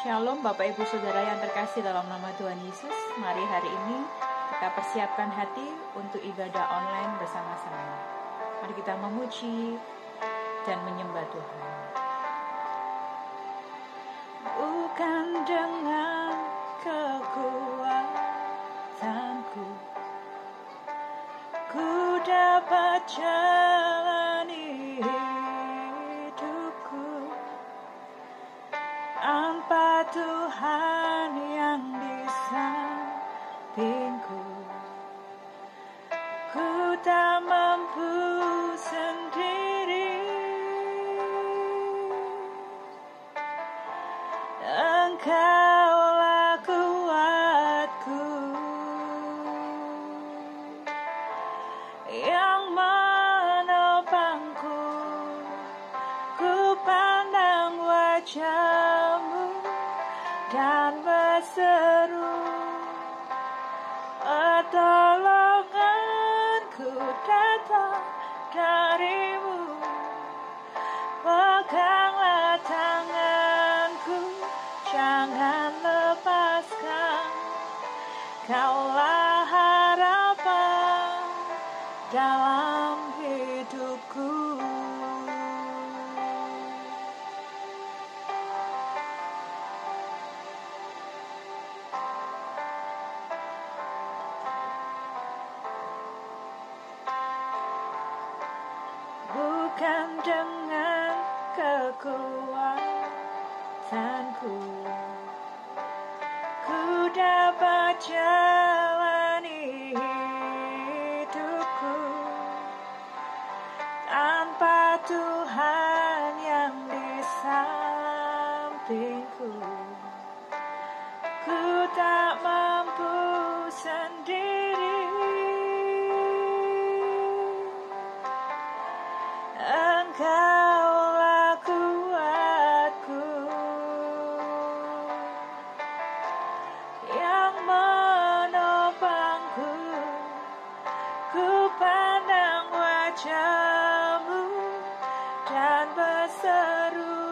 Shalom Bapak Ibu Saudara yang terkasih dalam nama Tuhan Yesus. Mari hari ini kita persiapkan hati untuk ibadah online bersama-sama. Mari kita memuji dan menyembah Tuhan. Bukan dengan kekuatanku ku dapat jalani hidupku tanpa Tuhan yang di sampingku. Ku tak mampu sendiri, Engkaulah kuatku yang menopangku. Ku pandang wajah-Mu dan berseru, pertolonganku datang dari-Mu. Peganglah tanganku, jangan lepaskan. Kaulah harapan dalam hidupku. Bukan dengan kekuatanku ku dapat jalani hidupku tanpa Tuhan yang di sampingku. Ku tak mampu sendiri, Engkaulah kuatku yang menopangku. Ku pandang wajah-Mu dan berseru,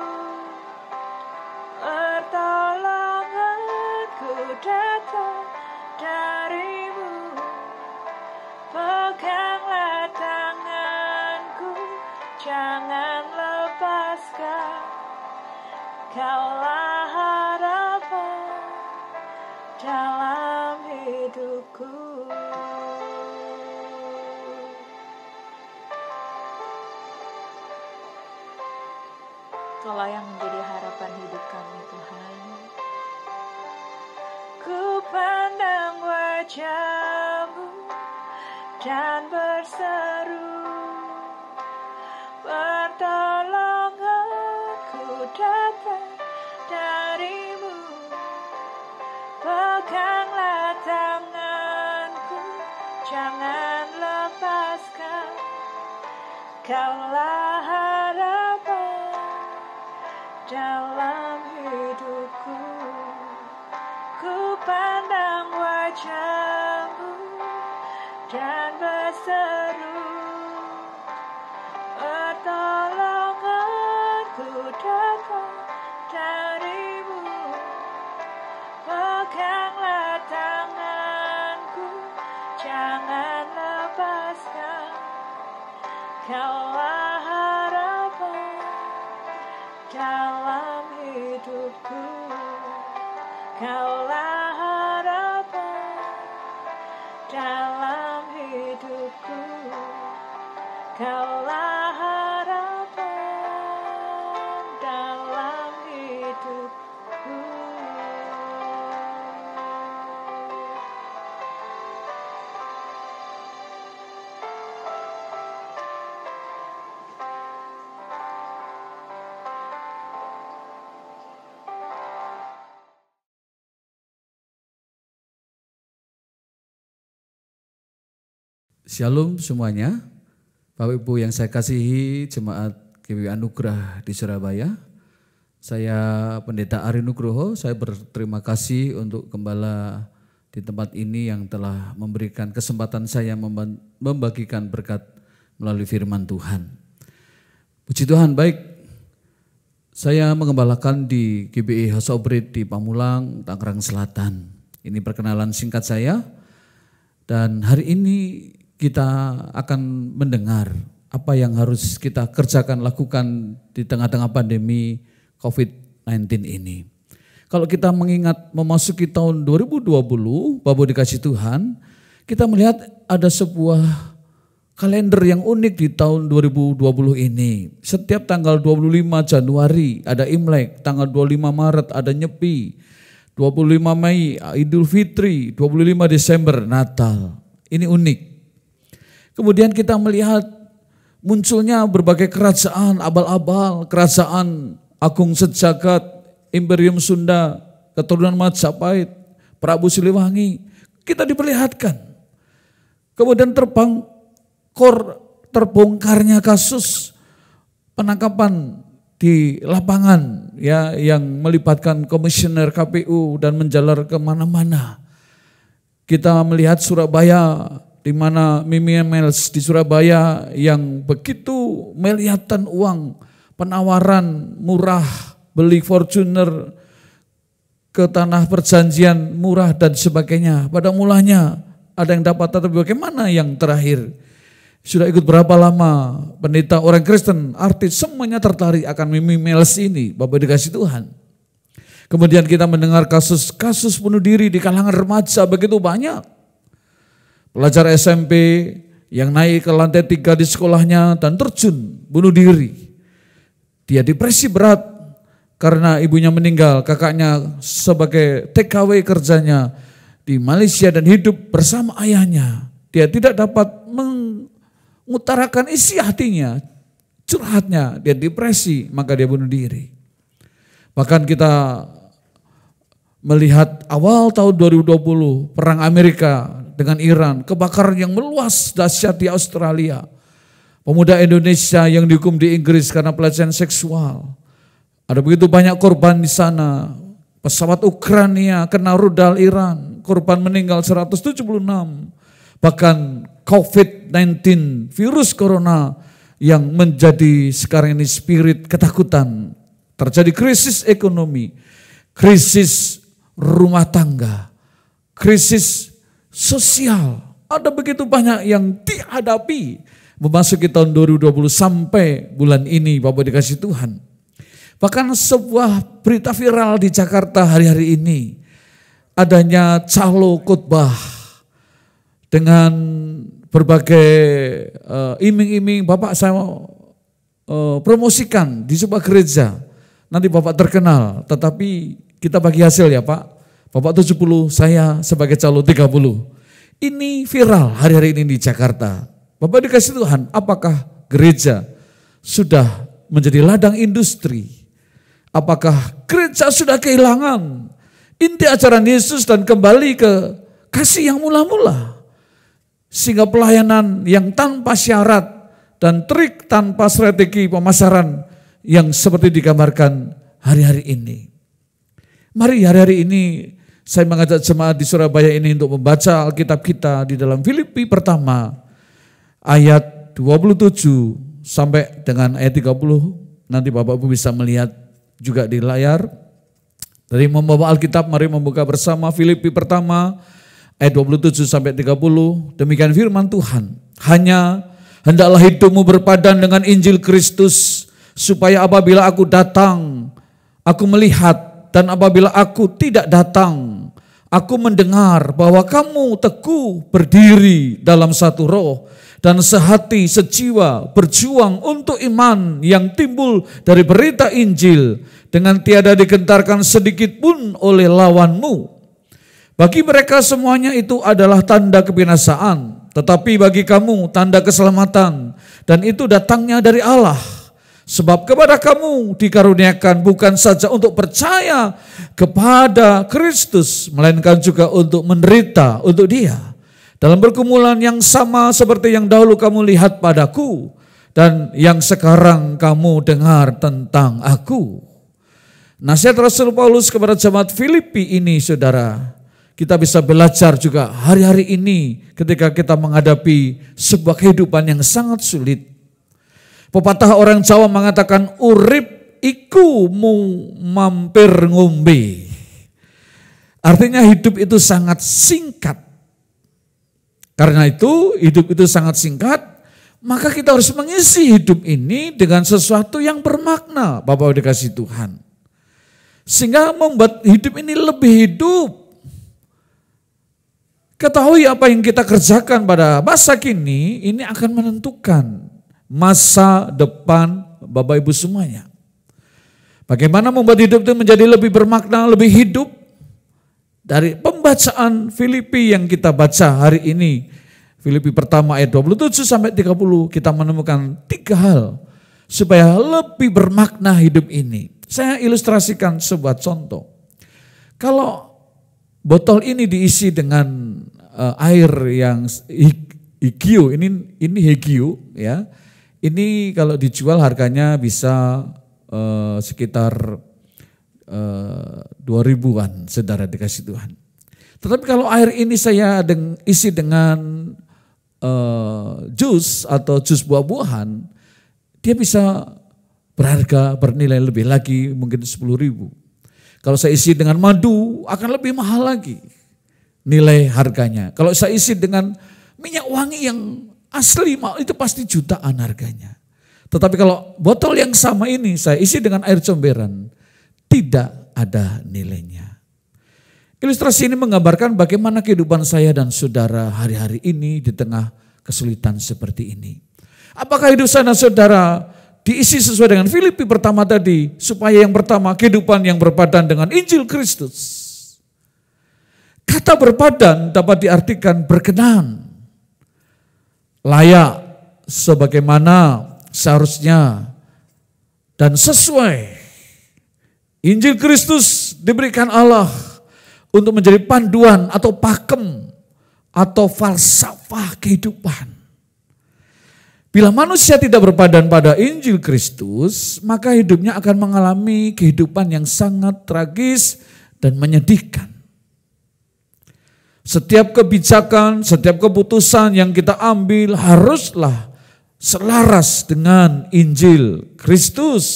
pertolonganku datang dari-Mu. Peganglah tanganku, jangan lepaskan. Kaulah harapan dalam hidupku. Kaulah yang menjadi harapan hidup kami, Tuhan. Ku pandang wajah-Mu dan berseru, pertolonganku datang dari-Mu. Peganglah tanganku, jangan lepaskan. Kaulah harapan dalam hidupku. Ku pandang wajah-Mu dan berseru, pertolonganku datang dari-Mu. Peganglah tanganku, jangan lepaskan. Kaulah harapan dalam hidupku. Kaulah harapan dalam hidupku. Kaulah harapan dalam hidupku. Shalom semuanya, Bapak Ibu yang saya kasihi, Jemaat GBW Anugerah di Surabaya. Saya Pendeta Ari Nugroho, saya berterima kasih untuk Gembala di tempat ini yang telah memberikan kesempatan saya membagikan berkat melalui firman Tuhan. Puji Tuhan, baik. Saya mengembalakan di GBI House of Bread di Pamulang, Tangerang Selatan. Ini perkenalan singkat saya. Dan hari ini kita akan mendengar apa yang harus kita kerjakan, lakukan di tengah-tengah pandemi COVID-19 ini. Kalau kita mengingat memasuki tahun 2020, Bapak dikasih Tuhan, kita melihat ada sebuah kalender yang unik di tahun 2020 ini. Setiap tanggal 25 Januari ada Imlek, tanggal 25 Maret ada Nyepi, 25 Mei Idul Fitri, 25 Desember Natal. Ini unik. Kemudian kita melihat munculnya berbagai kerajaan abal-abal, kerajaan Agung Sejagat, Imperium Sunda, keturunan Majapahit, Prabu Siliwangi, kita diperlihatkan. Kemudian terbongkarnya kasus penangkapan di lapangan ya yang melibatkan komisioner KPU dan menjalar kemana-mana. Kita melihat Surabaya, di mana Mimi Mels di Surabaya yang begitu melihatan uang, penawaran murah, beli Fortuner ke tanah perjanjian murah dan sebagainya. Pada mulanya ada yang dapat, tapi bagaimana yang terakhir? Sudah ikut berapa lama pendeta orang Kristen, artis semuanya tertarik akan Mimi Mels ini, Bapak dikasih Tuhan. Kemudian kita mendengar kasus bunuh diri di kalangan remaja begitu banyak. Pelajar SMP yang naik ke lantai 3 di sekolahnya dan terjun bunuh diri. Dia depresi berat karena ibunya meninggal, kakaknya sebagai TKW kerjanya di Malaysia dan hidup bersama ayahnya. Dia tidak dapat mengutarakan isi hatinya, curhatnya, dia depresi, maka dia bunuh diri. Bahkan kita melihat awal tahun 2020, perang Amerika dengan Iran, kebakaran yang meluas dahsyat di Australia. Pemuda Indonesia yang dihukum di Inggris karena pelecehan seksual. Ada begitu banyak korban di sana. Pesawat Ukraina kena rudal Iran, korban meninggal 176. Bahkan COVID-19, virus corona yang menjadi sekarang ini spirit ketakutan. Terjadi krisis ekonomi, krisis rumah tangga, krisis sosial. Ada begitu banyak yang dihadapi memasuki tahun 2020 sampai bulan ini, Bapak dikasih Tuhan. Bahkan sebuah berita viral di Jakarta hari-hari ini, adanya calo khotbah dengan berbagai iming-iming, Bapak saya mau promosikan di sebuah gereja, nanti Bapak terkenal, tetapi kita bagi hasil ya Pak, Bapak 70, saya sebagai calo 30. Ini viral hari-hari ini di Jakarta. Bapak dikasih Tuhan, apakah gereja sudah menjadi ladang industri? Apakah gereja sudah kehilangan inti ajaran Yesus dan kembali ke kasih yang mula-mula? Sehingga pelayanan yang tanpa syarat dan trik tanpa strategi pemasaran yang seperti digambarkan hari-hari ini. Mari hari-hari ini saya mengajak jemaat di Surabaya ini untuk membaca Alkitab kita di dalam Filipi pertama ayat 27 sampai dengan ayat 30. Nanti Bapak Ibu bisa melihat juga di layar. Dari membawa Alkitab, mari membuka bersama Filipi pertama ayat 27 sampai 30. Demikian firman Tuhan. Hanya hendaklah hidupmu berpadan dengan Injil Kristus, supaya apabila aku datang, aku melihat, dan apabila aku tidak datang, aku mendengar bahwa kamu teguh berdiri dalam satu roh dan sehati sejiwa berjuang untuk iman yang timbul dari berita Injil dengan tiada digentarkan sedikit pun oleh lawanmu. Bagi mereka semuanya itu adalah tanda kebinasaan, tetapi bagi kamu tanda keselamatan, dan itu datangnya dari Allah. Sebab kepada kamu dikaruniakan bukan saja untuk percaya kepada Kristus, melainkan juga untuk menderita untuk Dia. Dalam pergumulan yang sama seperti yang dahulu kamu lihat padaku, dan yang sekarang kamu dengar tentang aku. Nasihat Rasul Paulus kepada jemaat Filipi ini, saudara, kita bisa belajar juga hari-hari ini ketika kita menghadapi sebuah kehidupan yang sangat sulit. Pepatah orang Jawa mengatakan urip iku mu mampir ngombe. Artinya hidup itu sangat singkat. Karena itu hidup itu sangat singkat, maka kita harus mengisi hidup ini dengan sesuatu yang bermakna, Bapak dikasih Tuhan. Sehingga membuat hidup ini lebih hidup. Ketahui apa yang kita kerjakan pada masa kini, ini akan menentukan masa depan Bapak Ibu semuanya. Bagaimana membuat hidup itu menjadi lebih bermakna, lebih hidup. Dari pembacaan Filipi yang kita baca hari ini, Filipi pertama ayat 27 sampai 30, kita menemukan 3 hal supaya lebih bermakna hidup ini. Saya ilustrasikan sebuah contoh. Kalau botol ini diisi dengan air yang higio, ini higio ya. Ini kalau dijual harganya bisa sekitar 2000-an, saudara dikasih Tuhan. Tetapi kalau air ini saya isi dengan jus atau jus buah-buahan, dia bisa berharga, bernilai lebih lagi, mungkin 10.000. Kalau saya isi dengan madu akan lebih mahal lagi nilai harganya. Kalau saya isi dengan minyak wangi yang asli, itu pasti jutaan harganya. Tetapi kalau botol yang sama ini saya isi dengan air comberan, tidak ada nilainya. Ilustrasi ini menggambarkan bagaimana kehidupan saya dan saudara hari-hari ini di tengah kesulitan seperti ini. Apakah hidup saya dan saudara diisi sesuai dengan Filipi pertama tadi, supaya yang pertama kehidupan yang berpadan dengan Injil Kristus. Kata berpadan dapat diartikan berkenan, layak, sebagaimana seharusnya dan sesuai. Injil Kristus diberikan Allah untuk menjadi panduan atau pakem atau falsafah kehidupan. Bila manusia tidak berpadan pada Injil Kristus, maka hidupnya akan mengalami kehidupan yang sangat tragis dan menyedihkan. Setiap kebijakan, setiap keputusan yang kita ambil haruslah selaras dengan Injil Kristus.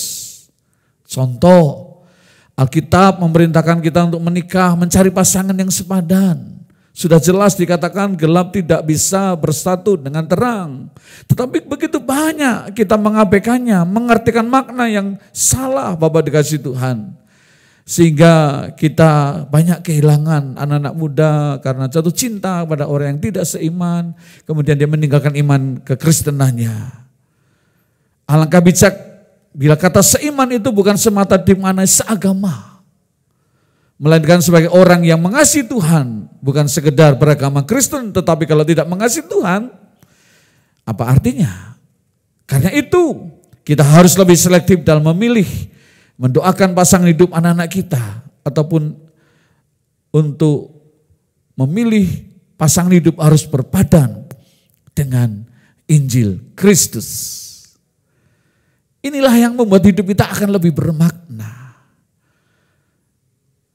Contoh, Alkitab memerintahkan kita untuk menikah, mencari pasangan yang sepadan. Sudah jelas dikatakan gelap tidak bisa bersatu dengan terang. Tetapi begitu banyak kita mengabaikannya, mengartikan makna yang salah, Bapak dikasih Tuhan. Sehingga kita banyak kehilangan anak-anak muda karena jatuh cinta pada orang yang tidak seiman. Kemudian dia meninggalkan iman kekristenannya. Alangkah bijak bila kata seiman itu bukan semata dimaknai seagama, melainkan sebagai orang yang mengasihi Tuhan, bukan sekedar beragama Kristen, tetapi kalau tidak mengasihi Tuhan, apa artinya? Karena itu kita harus lebih selektif dalam memilih, mendoakan pasangan hidup anak-anak kita, ataupun untuk memilih pasangan hidup harus berpadan dengan Injil Kristus. Inilah yang membuat hidup kita akan lebih bermakna.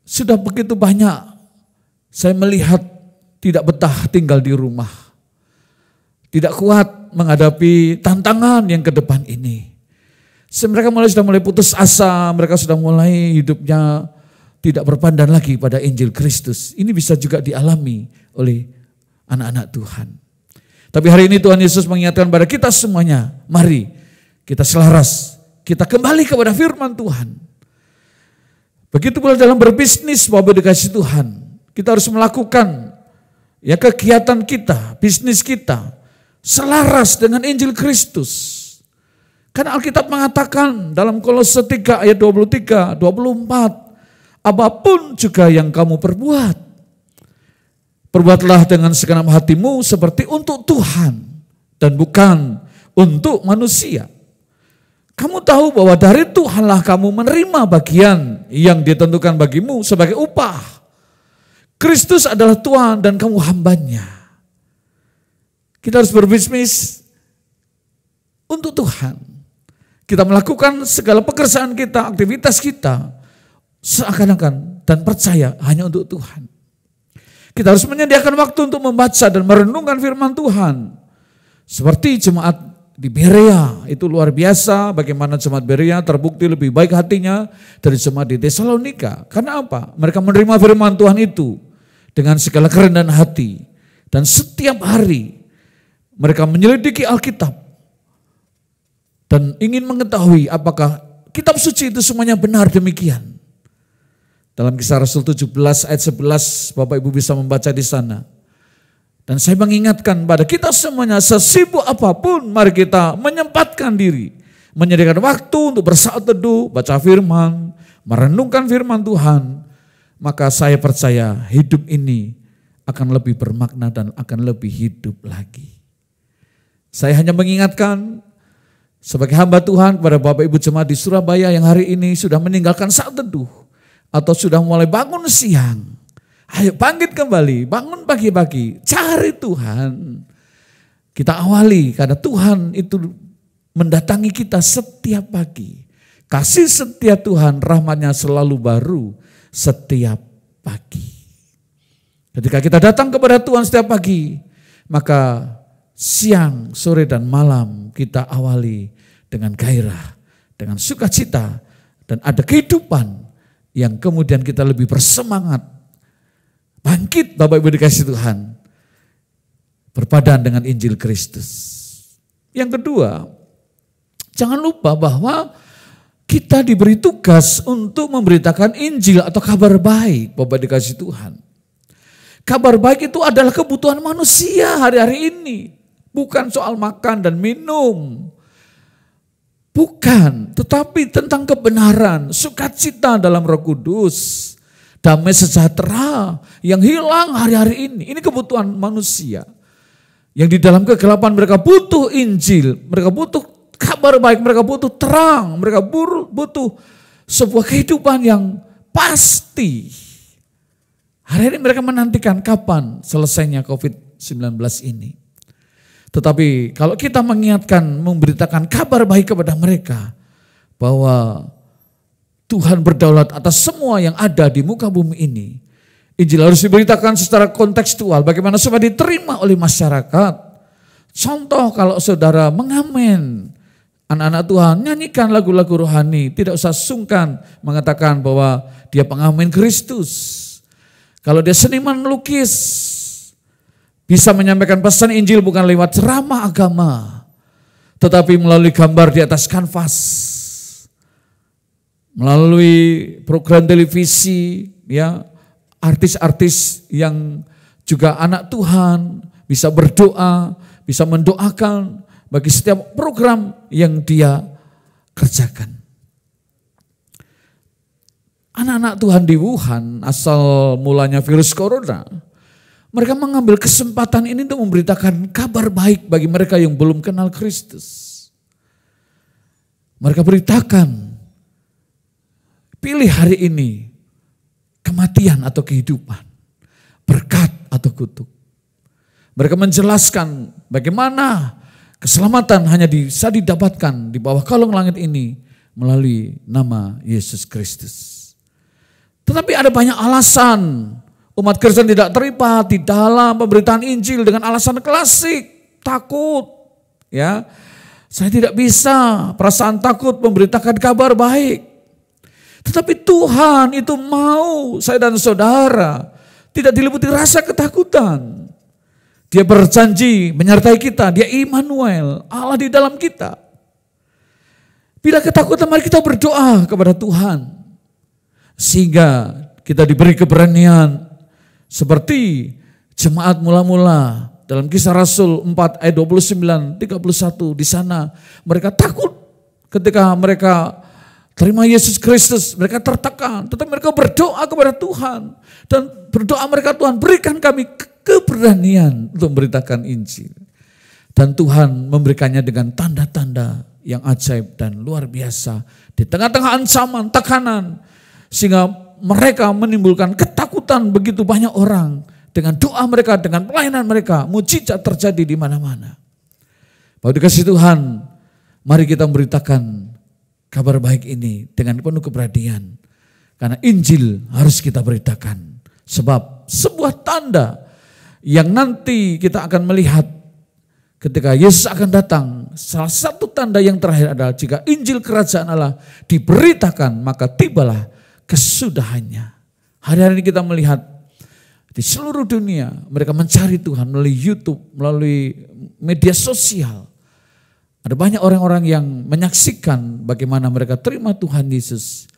Sudah begitu banyak saya melihat tidak betah tinggal di rumah. Tidak kuat menghadapi tantangan yang ke depan ini. Mereka sudah mulai putus asa, mereka sudah mulai hidupnya tidak berpandan lagi pada Injil Kristus. Ini bisa juga dialami oleh anak-anak Tuhan. Tapi hari ini Tuhan Yesus mengingatkan pada kita semuanya, mari kita selaras, kita kembali kepada firman Tuhan. Begitu pula dalam berbisnis, Bapak dikasih Tuhan, kita harus melakukan ya kegiatan kita, bisnis kita selaras dengan Injil Kristus. Karena Alkitab mengatakan dalam Kolose 3 ayat 23, 24, apapun juga yang kamu perbuat, perbuatlah dengan segenap hatimu seperti untuk Tuhan dan bukan untuk manusia. Kamu tahu bahwa dari Tuhanlah kamu menerima bagian yang ditentukan bagimu sebagai upah. Kristus adalah Tuhan dan kamu hambanya. Kita harus berbisnis untuk Tuhan. Kita melakukan segala pekerjaan kita, aktivitas kita seakan-akan dan percaya hanya untuk Tuhan. Kita harus menyediakan waktu untuk membaca dan merenungkan firman Tuhan. Seperti jemaat di Berea itu luar biasa, bagaimana jemaat Berea terbukti lebih baik hatinya dari jemaat di Tesalonika. Karena apa? Mereka menerima firman Tuhan itu dengan segala kerendahan hati. Dan setiap hari mereka menyelidiki Alkitab dan ingin mengetahui apakah kitab suci itu semuanya benar demikian. Dalam Kisah Rasul 17 ayat 11 Bapak Ibu bisa membaca di sana. Dan saya mengingatkan pada kita semuanya, sesibuk apapun mari kita menyempatkan diri, menyediakan waktu untuk bersaat teduh, baca firman, merenungkan firman Tuhan. Maka saya percaya hidup ini akan lebih bermakna dan akan lebih hidup lagi. Saya hanya mengingatkan sebagai hamba Tuhan kepada Bapak Ibu jemaat di Surabaya yang hari ini sudah meninggalkan saat teduh atau sudah mulai bangun siang. Ayo bangkit kembali, bangun pagi-pagi, cari Tuhan. Kita awali karena Tuhan itu mendatangi kita setiap pagi. Kasih setia Tuhan, rahmat-Nya selalu baru setiap pagi. Ketika kita datang kepada Tuhan setiap pagi, maka siang, sore dan malam kita awali dengan gairah, dengan sukacita, dan ada kehidupan yang kemudian kita lebih bersemangat. Bangkit Bapak Ibu dikasih Tuhan, berpadan dengan Injil Kristus. Yang kedua, jangan lupa bahwa kita diberi tugas untuk memberitakan Injil atau kabar baik Bapak dikasih Tuhan. Kabar baik itu adalah kebutuhan manusia hari-hari ini. Bukan soal makan dan minum. Bukan, tetapi tentang kebenaran, sukacita dalam Roh Kudus. Damai sejahtera yang hilang hari-hari ini. Ini kebutuhan manusia. Yang di dalam kegelapan mereka butuh Injil. Mereka butuh kabar baik. Mereka butuh terang. Mereka butuh sebuah kehidupan yang pasti. Hari ini mereka menantikan kapan selesainya COVID-19 ini. Tetapi kalau kita mengingatkan, memberitakan kabar baik kepada mereka. Bahwa Tuhan berdaulat atas semua yang ada di muka bumi ini. Injil harus diberitakan secara kontekstual. Bagaimana supaya diterima oleh masyarakat. Contoh kalau saudara mengamen. Anak-anak Tuhan nyanyikan lagu-lagu rohani. Tidak usah sungkan mengatakan bahwa dia pengamen Kristus. Kalau dia seniman melukis. Bisa menyampaikan pesan Injil bukan lewat ceramah agama. Tetapi melalui gambar di atas kanvas. Melalui program televisi, ya, artis-artis yang juga anak Tuhan bisa berdoa, bisa mendoakan bagi setiap program yang dia kerjakan. Anak-anak Tuhan di Wuhan, asal mulanya virus corona, mereka mengambil kesempatan ini untuk memberitakan kabar baik bagi mereka yang belum kenal Kristus. Mereka beritakan, pilih hari ini kematian atau kehidupan, berkat atau kutuk. Mereka menjelaskan bagaimana keselamatan hanya bisa didapatkan di bawah kolong langit ini melalui nama Yesus Kristus. Tetapi ada banyak alasan umat Kristen tidak terlibat di dalam pemberitaan Injil dengan alasan klasik, takut. Ya, saya tidak bisa, perasaan takut memberitakan kabar baik. Tetapi Tuhan itu mau saya dan saudara tidak diliputi rasa ketakutan. Dia berjanji menyertai kita, dia Immanuel, Allah di dalam kita. Bila ketakutan mari kita berdoa kepada Tuhan. Sehingga kita diberi keberanian seperti jemaat mula-mula dalam Kisah Rasul 4 ayat 29, 31 di sana. Mereka takut ketika mereka terima Yesus Kristus, mereka tertekan, tetapi mereka berdoa kepada Tuhan. Dan berdoa mereka, Tuhan berikan kami keberanian untuk memberitakan Injil. Dan Tuhan memberikannya dengan tanda-tanda yang ajaib dan luar biasa. Di tengah-tengah ancaman, tekanan, sehingga mereka menimbulkan ketakutan begitu banyak orang. Dengan doa mereka, dengan pelayanan mereka, mujizat terjadi di mana-mana. Bapak dikasih Tuhan, mari kita memberitakan kabar baik ini dengan penuh keberanian. Karena Injil harus kita beritakan. Sebab sebuah tanda yang nanti kita akan melihat ketika Yesus akan datang, salah satu tanda yang terakhir adalah jika Injil Kerajaan Allah diberitakan, maka tibalah kesudahannya. Hari-hari ini kita melihat di seluruh dunia mereka mencari Tuhan melalui YouTube, melalui media sosial. Ada banyak orang-orang yang menyaksikan bagaimana mereka terima Tuhan Yesus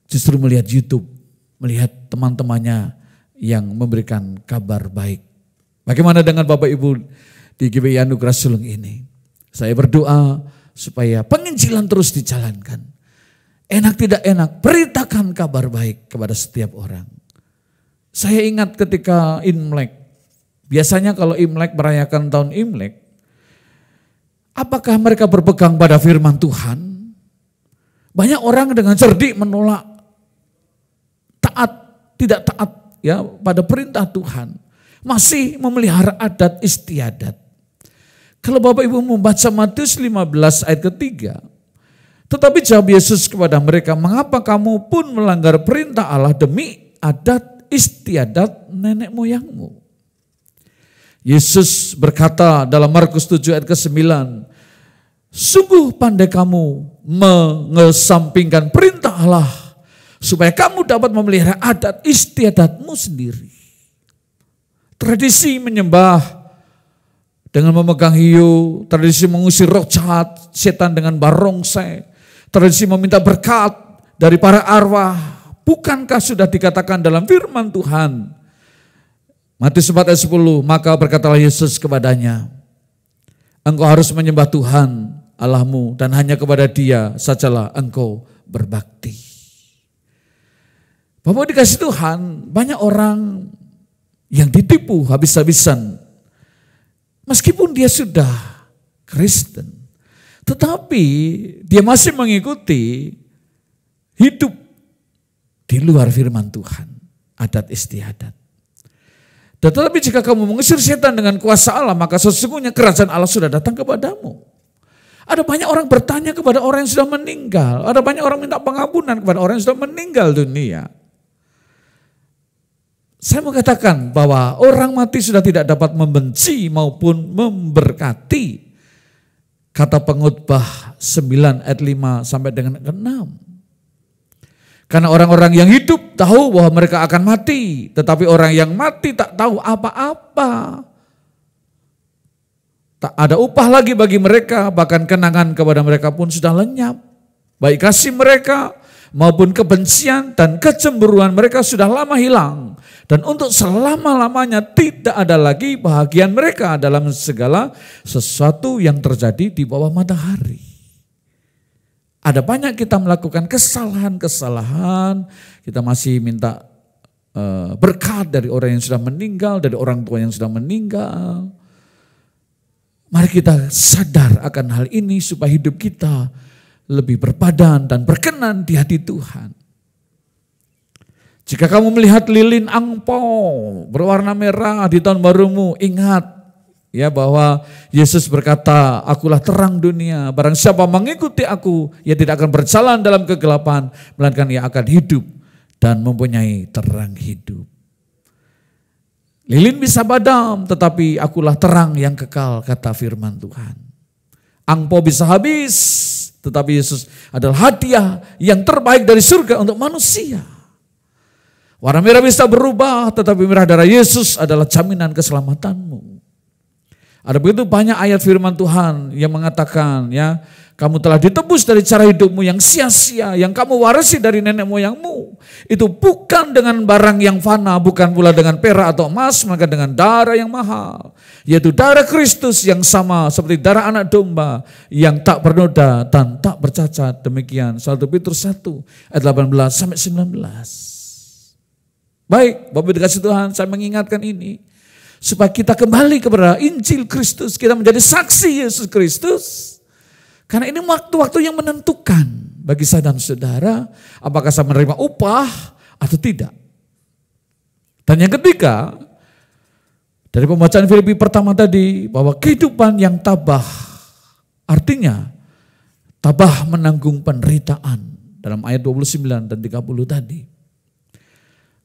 justru melihat YouTube, melihat teman-temannya yang memberikan kabar baik. Bagaimana dengan Bapak Ibu di GBI Anugerah Sulung ini? Saya berdoa supaya penginjilan terus dijalankan. Enak tidak enak, beritakan kabar baik kepada setiap orang. Saya ingat ketika Imlek, biasanya kalau Imlek merayakan tahun Imlek, apakah mereka berpegang pada firman Tuhan? Banyak orang dengan cerdik menolak, tidak taat ya pada perintah Tuhan. Masih memelihara adat istiadat. Kalau Bapak Ibu membaca Matius 15 ayat ketiga, tetapi jawab Yesus kepada mereka, mengapa kamu pun melanggar perintah Allah demi adat istiadat nenek moyangmu? Yesus berkata dalam Markus 7 ayat ke-9, sungguh pandai kamu mengesampingkan perintah Allah supaya kamu dapat memelihara adat istiadatmu sendiri. Tradisi menyembah dengan memegang hiu, tradisi mengusir roh jahat, setan dengan barongsai, tradisi meminta berkat dari para arwah. Bukankah sudah dikatakan dalam firman Tuhan? Matius 4 ayat 10, maka berkatalah Yesus kepadanya, engkau harus menyembah Tuhan Allahmu dan hanya kepada Dia sajalah engkau berbakti. Bapak dikasih Tuhan, banyak orang yang ditipu habis-habisan. Meskipun dia sudah Kristen, tetapi dia masih mengikuti hidup di luar firman Tuhan, adat istiadat. Tetapi jika kamu mengusir setan dengan kuasa Allah, maka sesungguhnya kerajaan Allah sudah datang kepadamu. Ada banyak orang bertanya kepada orang yang sudah meninggal. Ada banyak orang minta pengampunan kepada orang yang sudah meninggal dunia. Saya mau katakan bahwa orang mati sudah tidak dapat membenci maupun memberkati. Kata Pengkhotbah 9 ayat 5 sampai dengan 6. Karena orang-orang yang hidup tahu bahwa mereka akan mati, tetapi orang yang mati tak tahu apa-apa. Tak ada upah lagi bagi mereka, bahkan kenangan kepada mereka pun sudah lenyap. Baik kasih mereka maupun kebencian dan kecemburuan mereka sudah lama hilang. Dan untuk selama-lamanya tidak ada lagi bahagian mereka dalam segala sesuatu yang terjadi di bawah matahari. Ada banyak kita melakukan kesalahan-kesalahan, kita masih minta berkat dari orang yang sudah meninggal, dari orang tua yang sudah meninggal. Mari kita sadar akan hal ini supaya hidup kita lebih berpadan dan berkenan di hati Tuhan. Jika kamu melihat lilin angpau berwarna merah di tahun barumu, ingat ya bahwa Yesus berkata, akulah terang dunia, barang siapa mengikuti aku, ia tidak akan berjalan dalam kegelapan, melainkan ia akan hidup dan mempunyai terang hidup. Lilin bisa padam, tetapi akulah terang yang kekal, kata firman Tuhan. Angpau bisa habis, tetapi Yesus adalah hadiah yang terbaik dari surga untuk manusia. Warna merah bisa berubah, tetapi merah darah Yesus adalah jaminan keselamatanmu. Ada begitu banyak ayat firman Tuhan yang mengatakan ya, kamu telah ditebus dari cara hidupmu yang sia-sia, yang kamu warisi dari nenek moyangmu. Itu bukan dengan barang yang fana, bukan pula dengan perak atau emas, maka dengan darah yang mahal. Yaitu darah Kristus yang sama seperti darah anak domba yang tak bernoda dan tak bercacat. Demikian 1 Petrus 1 ayat 18 sampai 19. Baik, Bapak dikasih Tuhan, saya mengingatkan ini. Supaya kita kembali kepada Injil Kristus, kita menjadi saksi Yesus Kristus. Karena ini waktu-waktu yang menentukan bagi saya dan saudara, apakah saya menerima upah atau tidak. Dan yang ketiga, dari pembacaan Filipi pertama tadi, bahwa kehidupan yang tabah, artinya tabah menanggung penderitaan, dalam ayat 29 dan 30 tadi.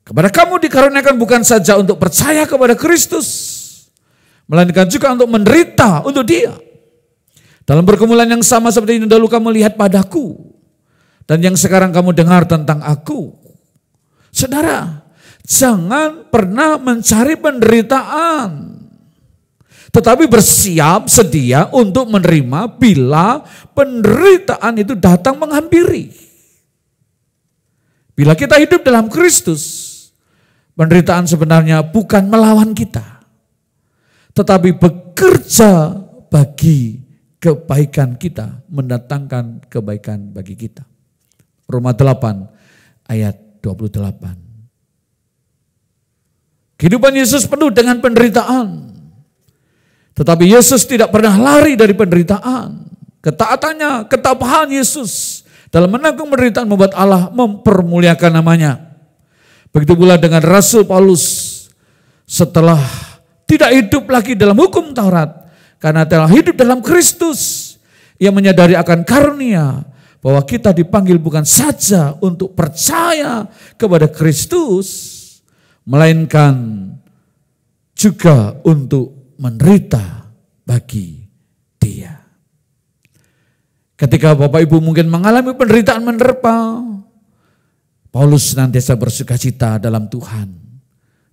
Kepada kamu dikaruniakan bukan saja untuk percaya kepada Kristus, melainkan juga untuk menderita untuk Dia. Dalam pergumulan yang sama seperti ini dahulu kamu lihat padaku, dan yang sekarang kamu dengar tentang aku. Saudara, jangan pernah mencari penderitaan, tetapi bersiap sedia untuk menerima bila penderitaan itu datang menghampiri. Bila kita hidup dalam Kristus, penderitaan sebenarnya bukan melawan kita, tetapi bekerja bagi kebaikan kita, mendatangkan kebaikan bagi kita. Roma 8 ayat 28. Kehidupan Yesus penuh dengan penderitaan. Tetapi Yesus tidak pernah lari dari penderitaan. Ketaatannya, ketabahan Yesus dalam menanggung penderitaan membuat Allah mempermuliakan namanya. Begitu pula dengan Rasul Paulus, setelah tidak hidup lagi dalam hukum Taurat, karena telah hidup dalam Kristus, ia menyadari akan karunia bahwa kita dipanggil bukan saja untuk percaya kepada Kristus, melainkan juga untuk menderita bagi Dia. Ketika Bapak Ibu mungkin mengalami penderitaan menerpa, Paulus senantiasa bersukacita dalam Tuhan.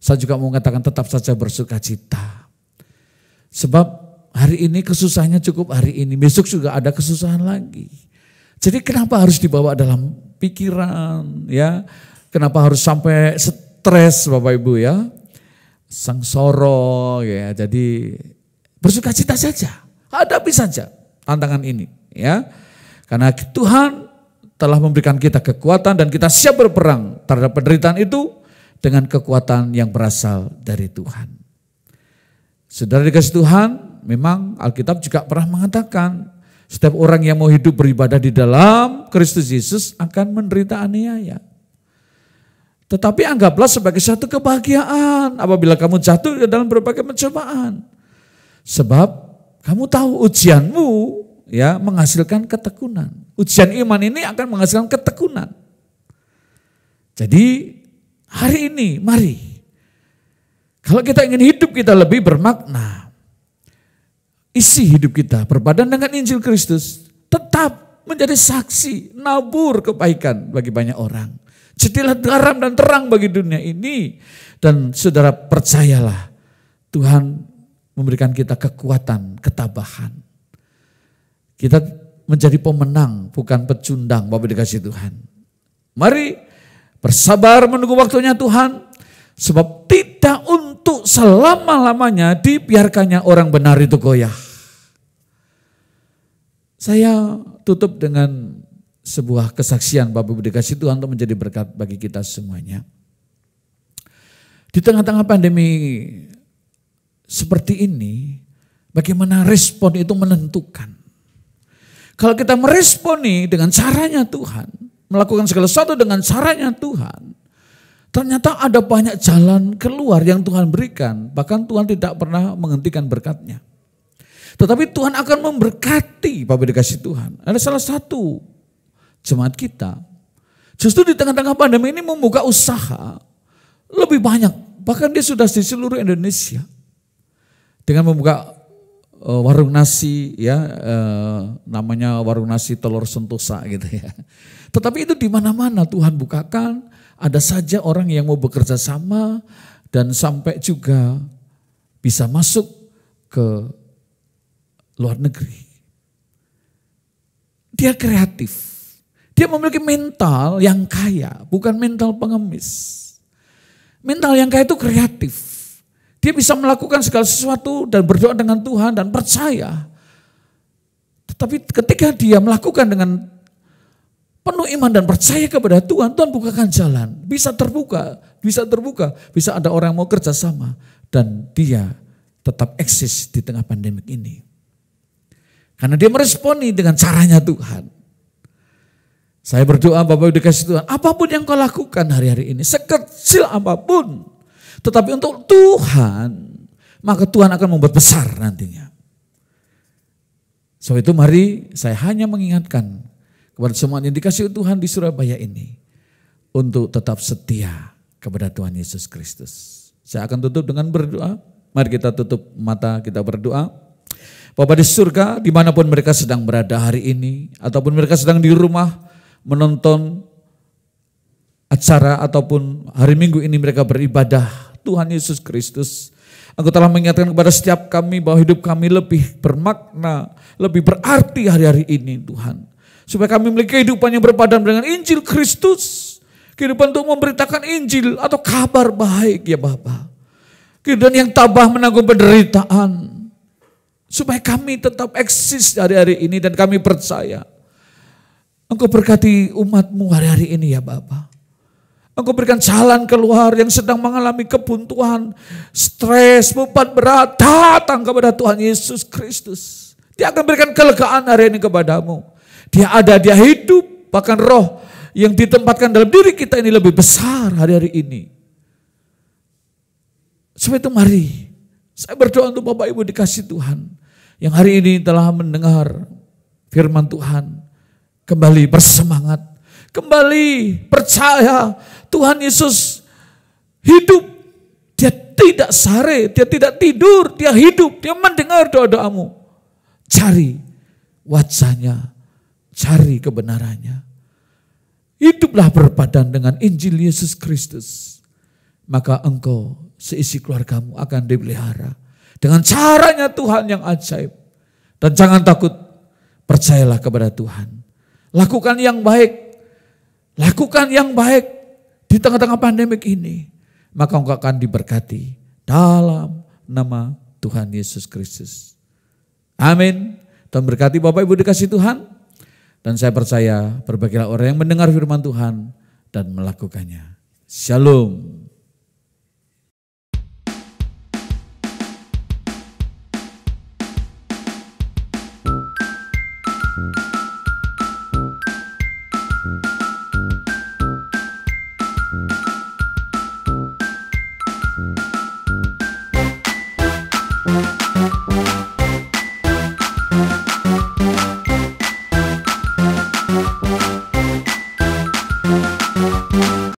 Saya juga mau mengatakan tetap saja bersukacita. Sebab hari ini kesusahannya cukup hari ini, besok juga ada kesusahan lagi. Jadi kenapa harus dibawa dalam pikiran ya? Kenapa harus sampai stres Bapak Ibu ya? Sangsara ya. Jadi bersukacita saja, hadapi saja tantangan ini ya. Karena Tuhan telah memberikan kita kekuatan dan kita siap berperang terhadap penderitaan itu dengan kekuatan yang berasal dari Tuhan. Saudara dikasih Tuhan, memang Alkitab juga pernah mengatakan setiap orang yang mau hidup beribadah di dalam Kristus Yesus akan menderita aniaya. Tetapi anggaplah sebagai satu kebahagiaan apabila kamu jatuh dalam berbagai pencobaan. Sebab kamu tahu ujianmu ya menghasilkan ketekunan. Ujian iman ini akan menghasilkan ketekunan. Jadi hari ini mari, kalau kita ingin hidup kita lebih bermakna, isi hidup kita berpadan dengan Injil Kristus, tetap menjadi saksi, nabur kebaikan bagi banyak orang. Jadilah garam dan terang bagi dunia ini. Dan saudara percayalah, Tuhan memberikan kita kekuatan, ketabahan. Kita menjadi pemenang, bukan pecundang, Bapak dikasih Tuhan. Mari bersabar menunggu waktunya Tuhan. Sebab tidak untuk selama-lamanya dibiarkannya orang benar itu goyah. Saya tutup dengan sebuah kesaksian Bapak Ibu dikasih Tuhan untuk menjadi berkat bagi kita semuanya. Di tengah-tengah pandemi seperti ini, bagaimana respon itu menentukan. Kalau kita meresponi dengan caranya Tuhan, melakukan segala sesuatu dengan caranya Tuhan, ternyata ada banyak jalan keluar yang Tuhan berikan. Bahkan Tuhan tidak pernah menghentikan berkatnya. Tetapi Tuhan akan memberkati Bapak dikasih Tuhan. Ada salah satu jemaat kita, justru di tengah-tengah pandemi ini membuka usaha lebih banyak. Bahkan dia sudah di seluruh Indonesia. Dengan membuka warung nasi ya, namanya warung nasi telur sentosa gitu ya. Tetapi itu di mana-mana Tuhan bukakan. Ada saja orang yang mau bekerja sama dan sampai juga bisa masuk ke luar negeri. Dia kreatif. Dia memiliki mental yang kaya, bukan mental pengemis. Mental yang kaya itu kreatif. Dia bisa melakukan segala sesuatu dan berdoa dengan Tuhan dan percaya. Tetapi ketika dia melakukan dengan penuh iman dan percaya kepada Tuhan, Tuhan bukakan jalan. Bisa terbuka, bisa ada orang yang mau kerja sama. Dan dia tetap eksis di tengah pandemik ini. Karena dia meresponi dengan caranya Tuhan. Saya berdoa Bapak dikasih Tuhan, apapun yang kau lakukan hari-hari ini, sekecil apapun. Tetapi untuk Tuhan, maka Tuhan akan membuat besar nantinya. Sebab itu mari saya hanya mengingatkan kepada semua yang dikasih Tuhan di Surabaya ini untuk tetap setia kepada Tuhan Yesus Kristus. Saya akan tutup dengan berdoa. Mari kita tutup mata, kita berdoa. Bapa di surga, dimanapun mereka sedang berada hari ini, ataupun mereka sedang di rumah menonton acara, ataupun hari Minggu ini mereka beribadah, Tuhan Yesus Kristus, Engkau telah mengingatkan kepada setiap kami bahwa hidup kami lebih bermakna, lebih berarti hari-hari ini Tuhan. Supaya kami memiliki kehidupan yang berpadan dengan Injil Kristus. Kehidupan untuk memberitakan Injil atau kabar baik ya Bapa. Kehidupan yang tabah menanggung penderitaan. Supaya kami tetap eksis hari-hari ini dan kami percaya. Engkau berkati umat-Mu hari-hari ini ya Bapa. Engkau berikan jalan keluar yang sedang mengalami kebuntuan, stres, beban berat, datang kepada Tuhan Yesus Kristus. Dia akan berikan kelegaan hari ini kepadamu. Dia ada, dia hidup, bahkan roh yang ditempatkan dalam diri kita ini lebih besar hari-hari ini. Sebab itu mari, saya berdoa untuk Bapak Ibu dikasih Tuhan, yang hari ini telah mendengar firman Tuhan, kembali bersemangat, kembali percaya Tuhan Yesus hidup. Dia tidak sare, dia tidak tidur, dia hidup, dia mendengar doa-doamu. Cari wajahnya, cari kebenarannya. Hiduplah berpadan dengan Injil Yesus Kristus. Maka engkau, seisi keluargamu akan dipelihara dengan caranya Tuhan yang ajaib. Dan jangan takut, percayalah kepada Tuhan. Lakukan yang baik. Lakukan yang baik di tengah-tengah pandemik ini. Maka engkau akan diberkati dalam nama Tuhan Yesus Kristus. Amin. Tuhan berkati Bapak Ibu dikasih Tuhan. Dan saya percaya berbagilah orang yang mendengar firman Tuhan dan melakukannya. Shalom.